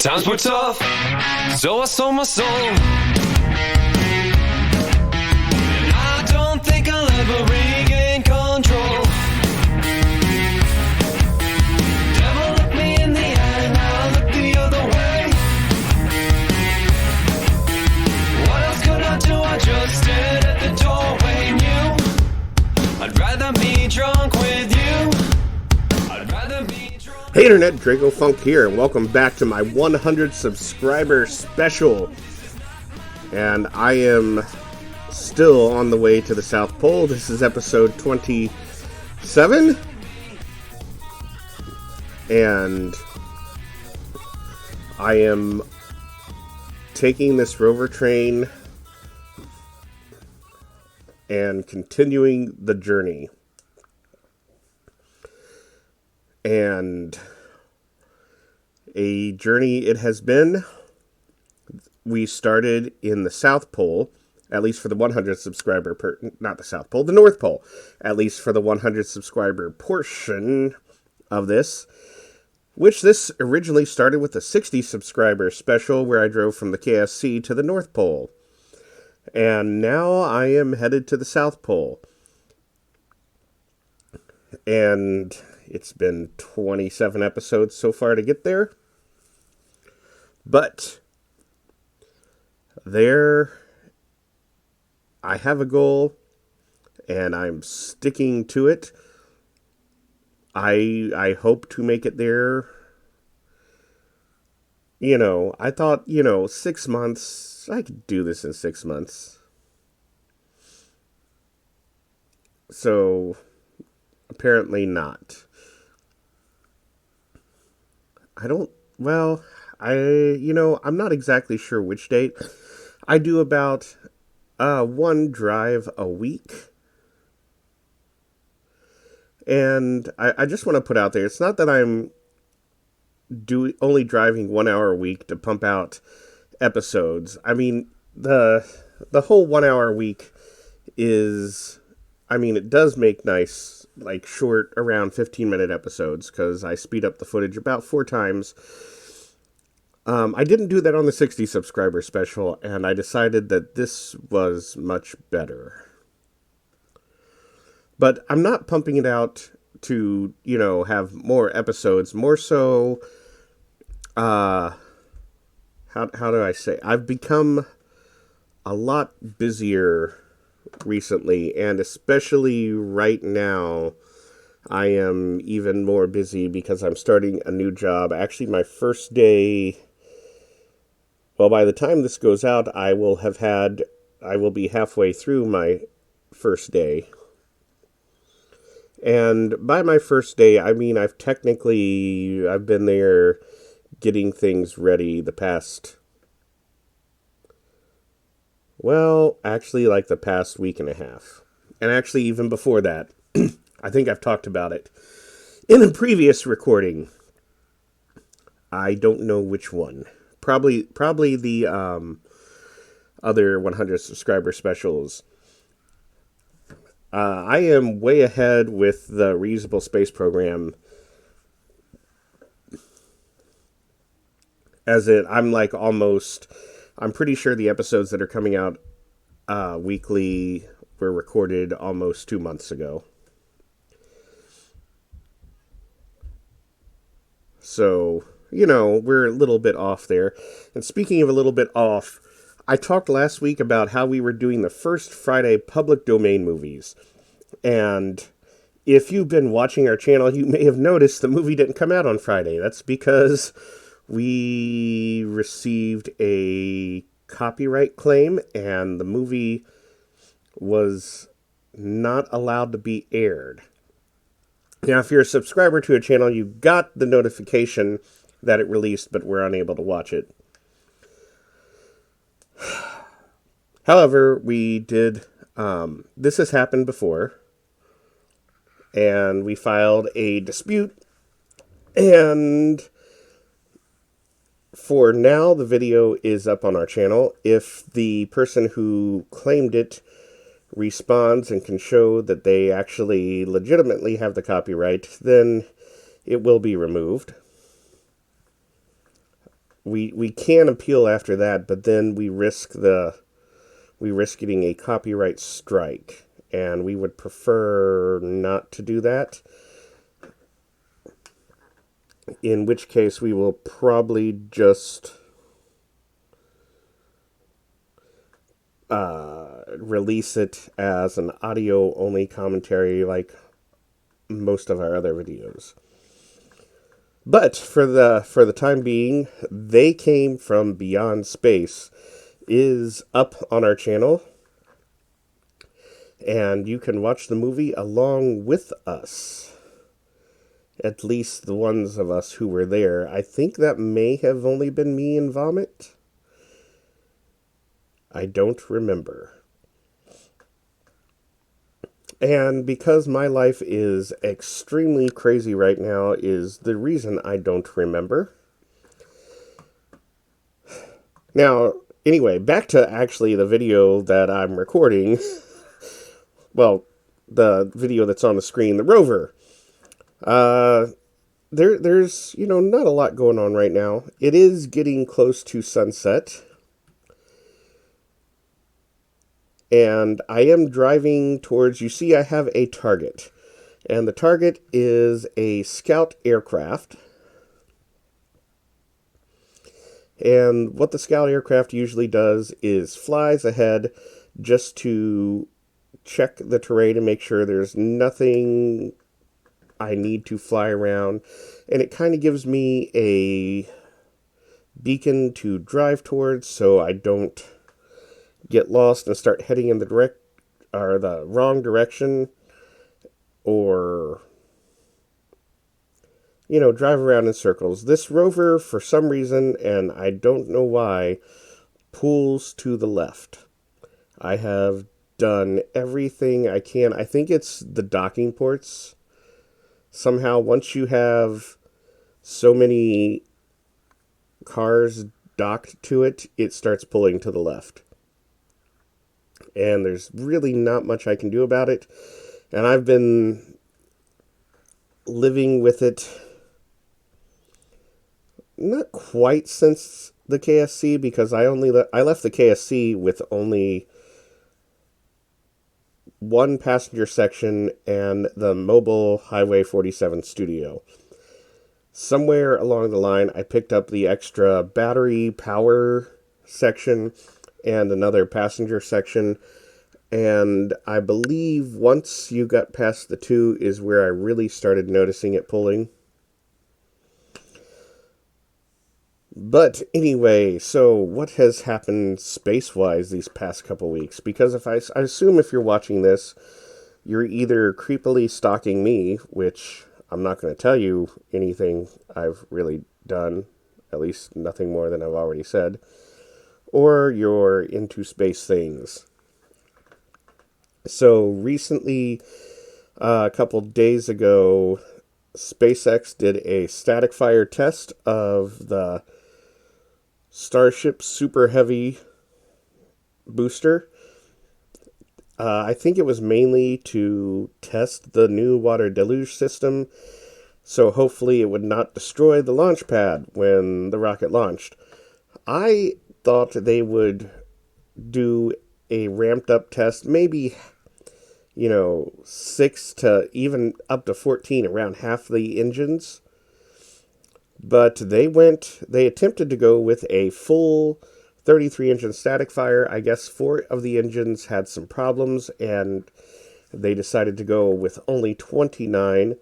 Times were tough, so I sold my soul. And I don't think I'll ever regain control. Devil looked me in the eye and I looked the other way. What else could I do? I just stood at the doorway and knew I'd rather be drunk with you. I'd rather be drunk. Hey Internet, Dracofunk here, and welcome back to my 100 subscriber special. And I am still on the way to the South Pole. This is episode 27. And I am taking this Rover train and continuing the journey. And a journey it has been. We started in the South Pole, at least for the 100 subscriber, not the South Pole, the North Pole, at least for the 100 subscriber portion of this, which this originally started with a 60 subscriber special where I drove from the KSC to the North Pole. And now I am headed to the South Pole. And it's been 27 episodes so far to get there. But there, I have a goal, and I'm sticking to it. I hope to make it there. You know, I thought, 6 months, I could do this in 6 months. So, apparently not. I'm not exactly sure which date. I do about one drive a week. And I just want to put out there, it's not that I'm only driving 1 hour a week to pump out episodes. I mean, the whole 1 hour a week is, it does make nice, short, around 15-minute episodes, because I speed up the footage about 4 times. I didn't do that on the 60 subscriber special, and I decided that this was much better. But I'm not pumping it out to, have more episodes. More so, how do I say? I've become a lot busier recently, and especially right now, I am even more busy because I'm starting a new job. Actually, my first day, by the time this goes out, I will be halfway through my first day. And by my first day, I've been there getting things ready the past, the past week and a half. And actually, even before that, I think I've talked about it in a previous recording. I don't know which one. Probably the other 100 subscriber specials. I am way ahead with the reusable space program. I'm pretty sure the episodes that are coming out weekly were recorded almost 2 months ago. So, we're a little bit off there. And speaking of a little bit off, I talked last week about how we were doing the first Friday public domain movies. And if you've been watching our channel, you may have noticed the movie didn't come out on Friday. That's because we received a copyright claim, and the movie was not allowed to be aired. Now, if you're a subscriber to a channel, you got the notification that it released, but were unable to watch it. However, we did, this has happened before, and we filed a dispute, and for now, the video is up on our channel. If the person who claimed it responds and can show that they actually legitimately have the copyright, then it will be removed. we can appeal after that, but then we risk getting a copyright strike, and we would prefer not to do that. In which case, we will probably just release it as an audio-only commentary like most of our other videos. But for the time being, They Came from Beyond Space is up on our channel, and you can watch the movie along with us. At least the ones of us who were there. I think that may have only been me and Vomit. I don't remember. And because my life is extremely crazy right now is the reason I don't remember. Now, anyway, back to actually the video that I'm recording. Well, the video that's on the screen, the Rover. There's, not a lot going on right now. It is getting close to sunset. And I am driving towards, you see I have a target. And the target is a scout aircraft. And what the scout aircraft usually does is flies ahead just to check the terrain and make sure there's nothing I need to fly around. And it kind of gives me a beacon to drive towards so I don't get lost and start heading in the wrong direction, or drive around in circles. This Rover, for some reason, and I don't know why, pulls to the left. I have done everything I can. I think it's the docking ports. Somehow, once you have so many cars docked to it, it starts pulling to the left. And there's really not much I can do about it. And I've been living with it not quite since the KSC, because I left the KSC with only one passenger section and the mobile Highway 47 studio. Somewhere along the line, I picked up the extra battery power section and another passenger section, and I believe once you got past the two is where I really started noticing it pulling. But anyway, so what has happened space-wise these past couple weeks? Because I assume if you're watching this, you're either creepily stalking me, which I'm not going to tell you anything I've really done, at least nothing more than I've already said, or you're into space things. So recently, a couple days ago, SpaceX did a static fire test of the Starship Super Heavy booster. I think it was mainly to test the new water deluge system, so hopefully it would not destroy the launch pad when the rocket launched. I thought they would do a ramped up test, maybe 6 to even up to 14, around half the engines. But they attempted to go with a full 33 engine static fire. I guess 4 of the engines had some problems, and they decided to go with only 29.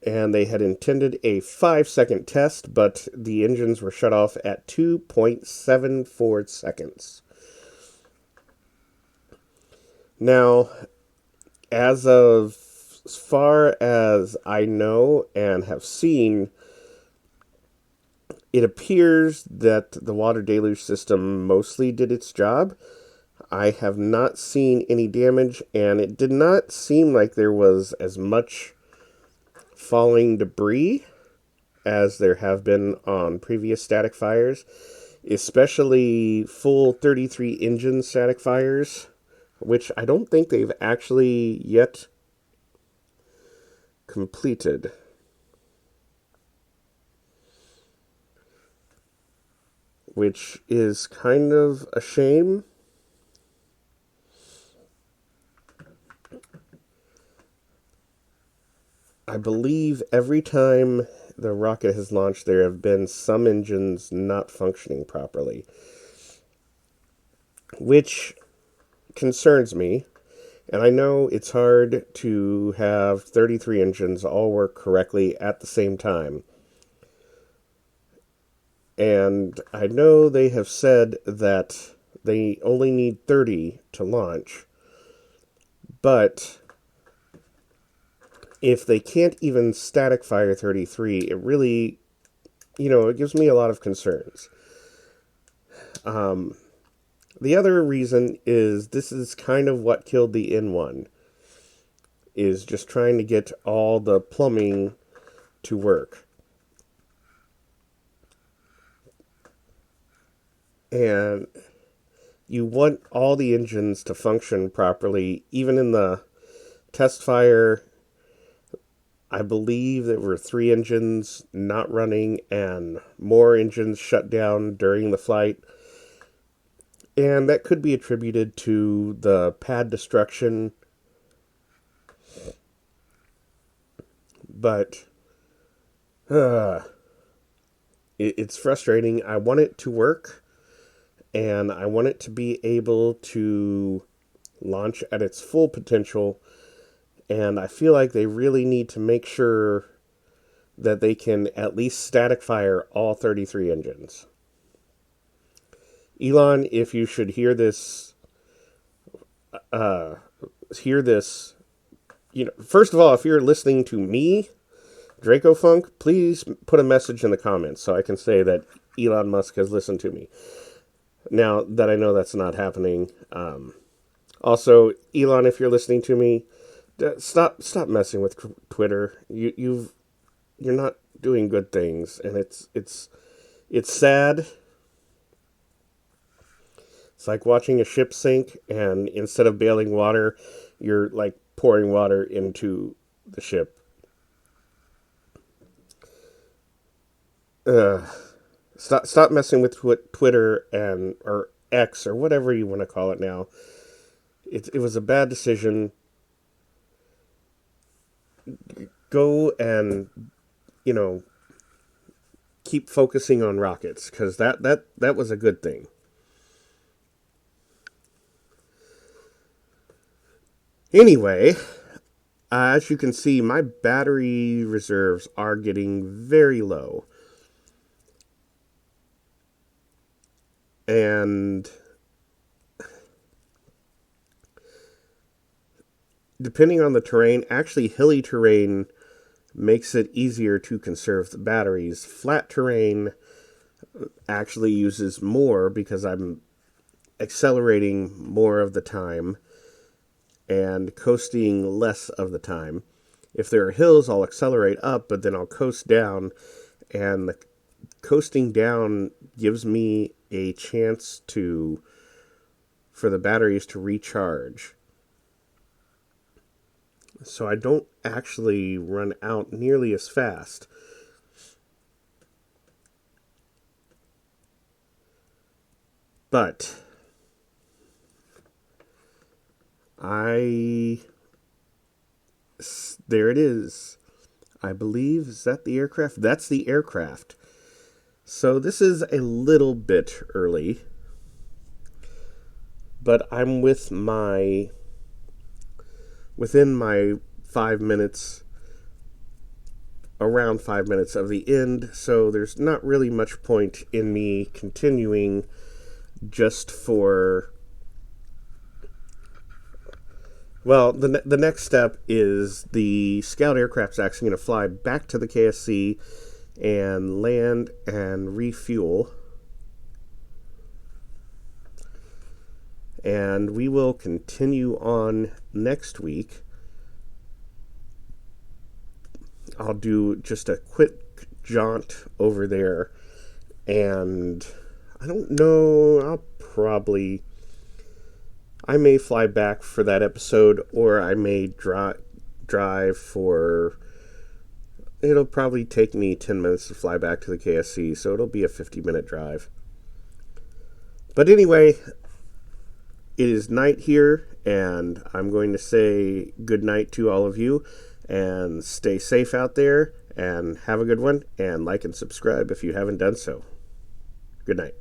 And they had intended a 5-second test, but the engines were shut off at 2.74 seconds. Now, as far as I know and have seen, it appears that the water deluge system mostly did its job. I have not seen any damage, and it did not seem like there was as much falling debris as there have been on previous static fires, especially full 33 engine static fires, which I don't think they've actually yet completed. which is kind of a shame. I believe every time the rocket has launched, there have been some engines not functioning properly, which concerns me. And I know it's hard to have 33 engines all work correctly at the same time. And I know they have said that they only need 30 to launch. But if they can't even static fire 33, it really, it gives me a lot of concerns. The other reason is this is kind of what killed the N1, is just trying to get all the plumbing to work. And you want all the engines to function properly. Even in the test fire, I believe there were 3 engines not running and more engines shut down during the flight. And that could be attributed to the pad destruction. But it's frustrating. I want it to work, and I want it to be able to launch at its full potential. And I feel like they really need to make sure that they can at least static fire all 33 engines. Elon, if you should hear this, first of all, if you're listening to me, Dracofunk, please put a message in the comments so I can say that Elon Musk has listened to me. Now that I know that's not happening. Also, Elon, if you're listening to me, stop messing with Twitter. You're not doing good things, and it's sad. It's like watching a ship sink, and instead of bailing water, you're like pouring water into the ship. Stop messing with Twitter or X or whatever you want to call it now. It was a bad decision. Go and keep focusing on rockets, because that was a good thing. Anyway, as you can see, my battery reserves are getting very low. And depending on the terrain, actually hilly terrain makes it easier to conserve the batteries. Flat terrain actually uses more because I'm accelerating more of the time and coasting less of the time. If there are hills, I'll accelerate up, but then I'll coast down, and the coasting down gives me a chance for the batteries to recharge. So I don't actually run out nearly as fast. But there it is. I believe, is that the aircraft? That's the aircraft. So this is a little bit early, but I'm within my 5 minutes, around 5 minutes of the end, so there's not really much point in me continuing just for... Well, the next step is the scout aircraft's actually going to fly back to the KSC and land and refuel. And we will continue on next week. I'll do just a quick jaunt over there, and I don't know, I may fly back for that episode, or I may drive for... It'll probably take me 10 minutes to fly back to the KSC, so it'll be a 50-minute drive. But anyway, it is night here, and I'm going to say good night to all of you, and stay safe out there, and have a good one, and like and subscribe if you haven't done so. Good night.